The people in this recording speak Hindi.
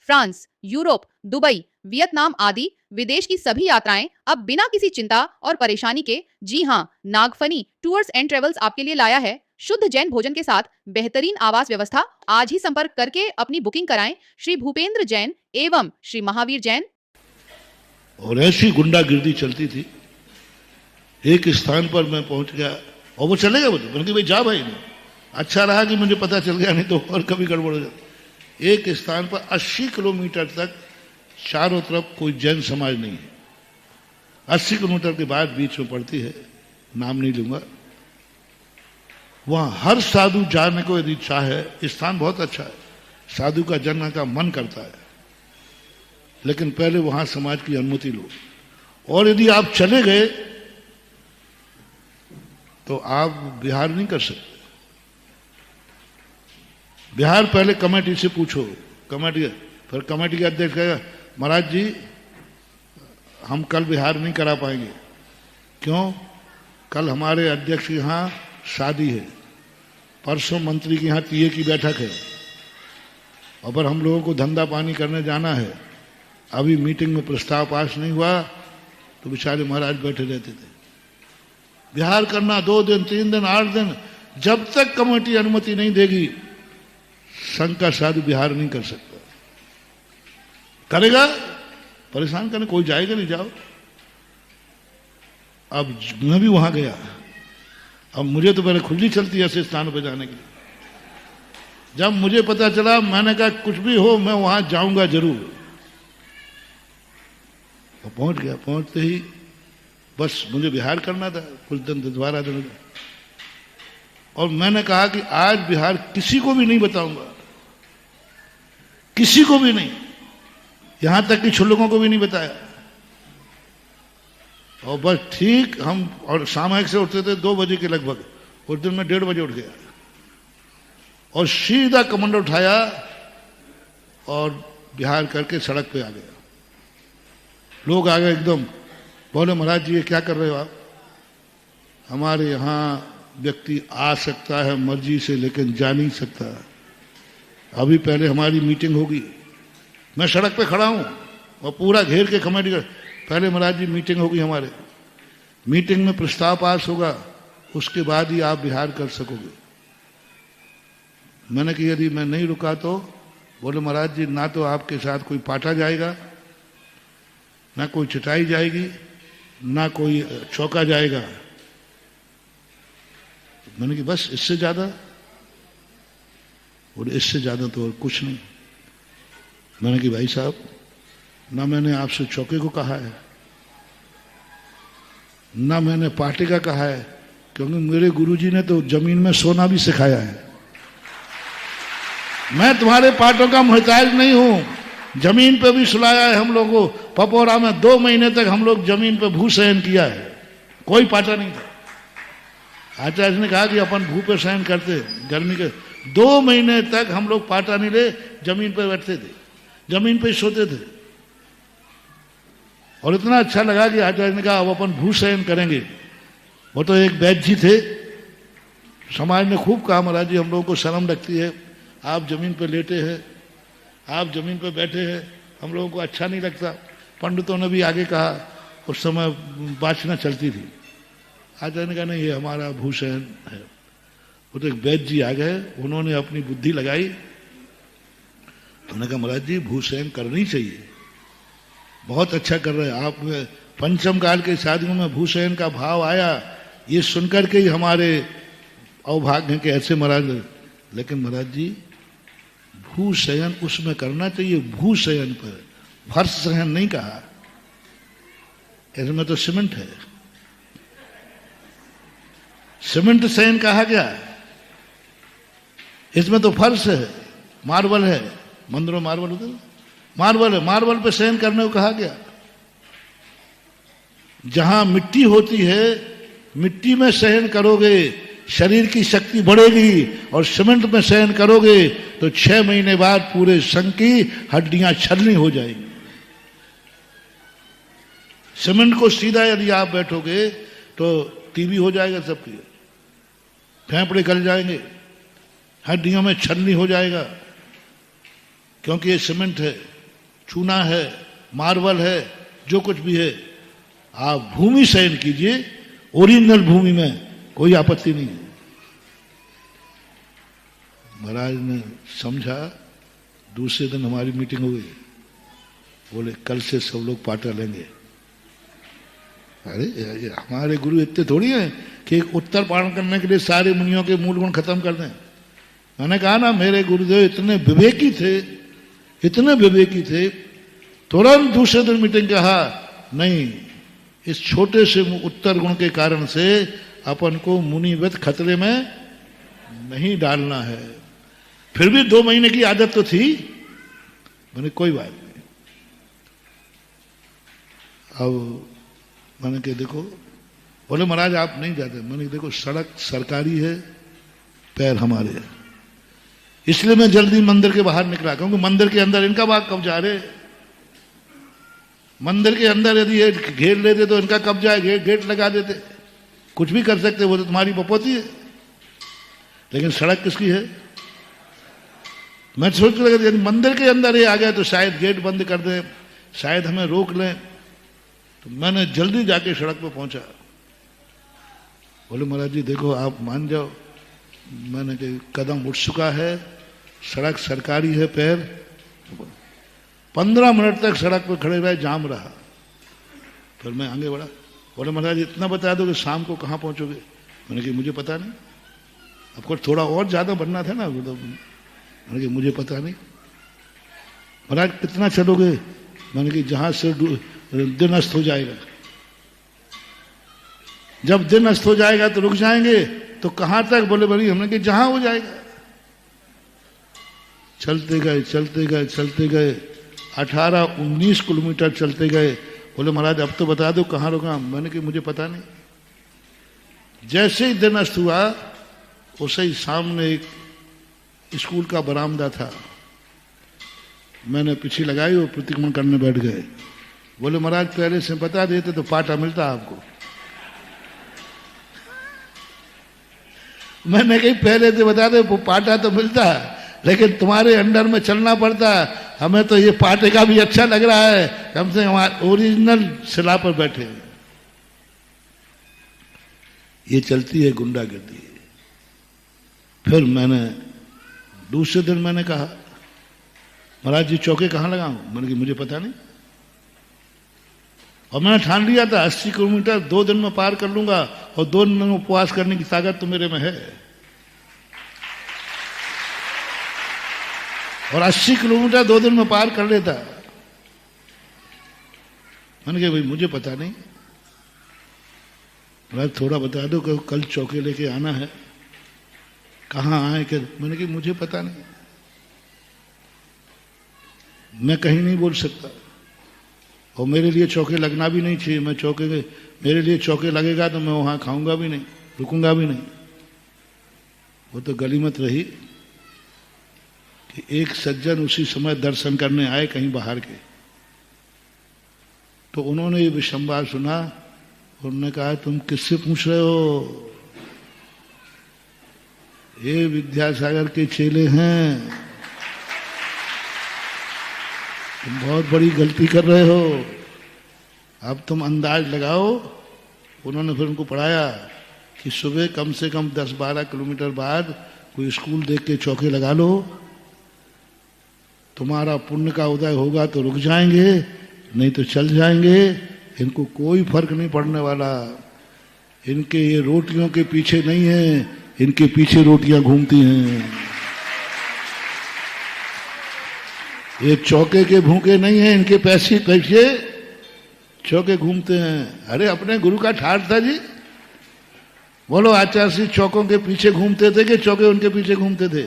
फ्रांस, यूरोप, दुबई, वियतनाम आदि विदेश की सभी यात्राएं अब बिना किसी चिंता और परेशानी के, जी हाँ, नागफनी टूर्स एंड ट्रेवल्स आपके लिए लाया है शुद्ध जैन भोजन के साथ बेहतरीन आवास व्यवस्था। आज ही संपर्क करके अपनी बुकिंग कराएं श्री भूपेंद्र जैन एवं श्री महावीर जैन। और ऐसी गुंडागिर्दी चलती थी। एक स्थान पर मैं पहुंच गया और वो चलेगा, बोले भाई जा भाई, नहीं अच्छा रहा कि मुझे पता चल गया, नहीं तो और कभी गड़बड़ हो जाती। एक स्थान पर 80 किलोमीटर तक चारों तरफ कोई जैन समाज नहीं है। 80 किलोमीटर के बाद बीच में पड़ती है, नाम नहीं लूंगा, वहां हर साधु जाने को यदि चाहे, स्थान बहुत अच्छा है, साधु का जानने का मन करता है, लेकिन पहले वहां समाज की अनुमति लो। और यदि आप चले गए तो आप बिहार नहीं कर सकते। बिहार पहले कमेटी से पूछो, कमेटी, फिर कमेटी के अध्यक्ष कहेगा महाराज जी हम कल बिहार नहीं करा पाएंगे। क्यों? कल हमारे अध्यक्ष के यहाँ शादी है, परसों मंत्री के यहाँ टीए की बैठक है, और फिर हम लोगों को धंधा पानी करने जाना है, अभी मीटिंग में प्रस्ताव पास नहीं हुआ, तो बेचारे महाराज बैठे रहते थे। बिहार करना 2 दिन 3 दिन 8 दिन, जब तक कमेटी अनुमति नहीं देगी संघ का साधु बिहार नहीं कर सकता। करेगा परेशान करने, कोई जाएगा नहीं, जाओ। अब मैं भी वहां गया, अब मुझे तो पहले खुली चलती है ऐसे स्थानों पर जाने के लिए। जब मुझे पता चला, मैंने कहा कुछ भी हो मैं वहां जाऊंगा जरूर। और पहुंच गया, पहुंचते ही बस मुझे बिहार करना था, कुछ दिन 12 दिन। और मैंने कहा कि आज बिहार किसी को भी नहीं बताऊंगा, किसी को भी नहीं, यहां तक कि छुल्लकों को भी नहीं बताया। और बस ठीक हम और सामयिक से उठते थे 2 बजे के लगभग, उस दिन मैं 1:30 बजे उठ गया और सीधा कमंडल उठाया और बिहार करके सड़क पे आ गया। लोग आ गए एकदम, बोले महाराज जी ये क्या कर रहे हो आप? हमारे यहाँ व्यक्ति आ सकता है मर्जी से, लेकिन जा नहीं सकता। अभी पहले हमारी मीटिंग होगी, मैं सड़क पे खड़ा हूं और पूरा घेर के कमेटी कर, पहले महाराज जी मीटिंग होगी हमारे, मीटिंग में प्रस्ताव पास होगा, उसके बाद ही आप बिहार कर सकोगे। मैंने कहा यदि मैं नहीं रुका तो? बोले महाराज जी ना तो आपके साथ कोई पाटा जाएगा, ना कोई चटाई जाएगी, ना कोई चौका जाएगा। मैंने कहा बस इससे ज्यादा? और इससे ज्यादा तो और कुछ नहीं। मैंने कहा भाई साहब ना मैंने आपसे चौके को कहा है, ना मैंने पाटे का कहा है, क्योंकि मेरे गुरुजी ने तो जमीन में सोना भी सिखाया है। मैं तुम्हारे पाटों का मोहताज नहीं हूं। जमीन पे भी सुलाया है हम लोगों को। पपोरा में 2 महीने तक हम लोग जमीन पे भू शयन किया है, कोई पाटा नहीं था। आचार्य ने कहा कि अपन भू पे शयन करते, गर्मी के 2 महीने तक हम लोग पाटा नहीं ले, जमीन पे बैठते थे, जमीन पे सोते थे। और इतना अच्छा लगा कि आचार्य ने कहा अब अपन भू शयन करेंगे। वो तो एक वैद्य जी थे, समाज ने खूब कहा महाराज जी हम लोगों को शर्म लगती है, आप जमीन पे लेटे हैं, आप जमीन पे बैठे हैं, हम लोगों को अच्छा नहीं लगता। पंडितों ने भी आगे कहा, उस समय वाचना चलती थी। आचार्य ने कहा नहीं ये हमारा भूषण है। वो तो एक वैद्य जी आ गए, उन्होंने अपनी बुद्धि लगाई, उन्होंने कहा महाराज जी भूषण करनी चाहिए, बहुत अच्छा कर रहे हैं आप। पंचम काल के शादियों में भूषण का भाव आया, ये सुनकर के ही हमारे अवभाग्य के ऐसे महाराज। लेकिन महाराज जी भूशयन उसमें करना चाहिए, भूशयन पर, फर्श शयन नहीं कहा, इसमें तो सीमेंट है, सीमेंट शयन कहा गया, इसमें तो फर्श है, मार्बल है, मंदिरों में मार्बल होता है, मार्बल है, मार्बल पे शयन करने को कहा गया। जहां मिट्टी होती है, मिट्टी में शयन करोगे शरीर की शक्ति बढ़ेगी, और सीमेंट में शयन करोगे तो 6 महीने बाद पूरे संग की हड्डियां छलनी हो जाएंगी। सीमेंट को सीधा यदि आप बैठोगे तो टीबी हो जाएगा सबकी, फेफड़े गल जाएंगे, हड्डियों में छलनी हो जाएगा, क्योंकि ये सीमेंट है। चूना है, मार्बल है, जो कुछ भी है, आप भूमि शयन कीजिए ओरिजिनल भूमि में, कोई आपत्ति नहीं है। महाराज ने समझा। दूसरे दिन हमारी मीटिंग हुई, बोले कल से सब लोग पाटा लेंगे। अरे ये हमारे गुरु इतने थोड़ी हैं कि उत्तर पारण करने के लिए सारे मुनियों के मूल गुण खत्म कर दें। मैंने कहा ना, मेरे गुरुदेव इतने विवेकी थे, इतने विवेकी थे, तुरंत दूसरे दिन मीटिंग कहा नहीं, इस छोटे से उत्तर गुण के कारण से अपन को मुनिवत खतरे में नहीं डालना है। फिर भी 2 महीने की आदत तो थी। मैंने कोई बात नहीं। अब मैंने कहा देखो, बोले महाराज आप नहीं जाते। मैंने देखो सड़क सरकारी है, पैर हमारे है, इसलिए मैं जल्दी मंदिर के बाहर निकला, क्योंकि मंदिर के अंदर इनका बाग कब्जा रहे। मंदिर के अंदर यदि ये घेर लेते तो इनका कब्जा है, गेट लगा देते, कुछ भी कर सकते, वो तो तुम्हारी बपोती है। लेकिन सड़क किसकी है? मैं सोच लगा यदि मंदिर के अंदर ये आ गया तो शायद गेट बंद कर दें, शायद हमें रोक लें। तो मैंने जल्दी जाके सड़क पर पहुंचा। बोले महाराज जी देखो आप मान जाओ, मैंने कदम उठ चुका है, सड़क सरकारी है, पैर। 15 मिनट तक सड़क पर खड़े रहे, जाम रहा। फिर मैं आगे बढ़ा। बोले महाराज इतना बता दो कि शाम को कहाँ पहुंचोगे। मैंने कहा मुझे पता नहीं, आपको थोड़ा और ज्यादा बनना था ना। मैंने कहा मुझे पता नहीं। महाराज कितना चलोगे? मैंने कहा जहां से दिन अस्त हो जाएगा। जब दिन अस्त हो जाएगा तो रुक जाएंगे। तो कहां तक? बोले भाई हमने कहा जहां हो जाएगा। चलते गए चलते गए चलते गए, 18-19 किलोमीटर चलते गए। बोले महाराज अब तो बता दो कहां रुका। मैंने कहा मुझे पता नहीं। जैसे ही दिन अस्त हुआ उसे ही सामने एक स्कूल का बरामदा था, मैंने पीछे लगाई और प्रतिक्रमण करने बैठ गए। बोले महाराज पहले से बता देते तो पाटा मिलता आपको। मैंने कही पहले से बता दे वो पाटा तो मिलता, लेकिन तुम्हारे अंडर में चलना पड़ता। हमें तो ये पाटे का भी अच्छा लग रहा है, कम से कम ओरिजिनल शिला पर बैठे। ये चलती है गुंडागर्दी। फिर मैंने दूसरे दिन मैंने कहा महाराज जी चौके कहाँ लगाऊं। मैंने कहा मुझे पता नहीं। और मैंने ठान लिया था 80 किलोमीटर 2 दिन में पार कर लूंगा, और 2 दिन में उपवास करने की ताकत तो मेरे में है। और 80 किलोमीटर 2 दिन में पार कर लेता। मैंने कहा भाई मुझे पता नहीं। महाराज थोड़ा बता दो कि कल चौके लेके आना है, कहाँ आए कि। मैंने कहा मुझे पता नहीं, मैं कहीं नहीं बोल सकता, और मेरे लिए चौके लगना भी नहीं चाहिए। मैं चौके मेरे लिए चौके लगेगा तो मैं वहां खाऊंगा भी नहीं, रुकूंगा भी नहीं। वो तो गलीमत रही कि एक सज्जन उसी समय दर्शन करने आए कहीं बाहर के। तो उन्होंने ये विशंबा सुना। उन्होंने कहा तुम किससे पूछ रहे हो? ये विद्यासागर के चेले हैं, तुम बहुत बड़ी गलती कर रहे हो। अब तुम अंदाज लगाओ। उन्होंने फिर उनको पढ़ाया कि सुबह कम से कम 10-12 किलोमीटर बाद कोई स्कूल देख के चौके लगा लो, तुम्हारा पुण्य का उदय होगा तो रुक जाएंगे, नहीं तो चल जाएंगे। इनको कोई फर्क नहीं पड़ने वाला। इनके ये रोटियों के पीछे नहीं है, इनके पीछे रोटियां घूमती हैं। ये चौके के भूखे नहीं है, इनके पैसे पीछे चौके घूमते हैं। अरे अपने गुरु का ठाठ था जी। बोलो आचार्य चौकों के पीछे घूमते थे कि चौके उनके पीछे घूमते थे?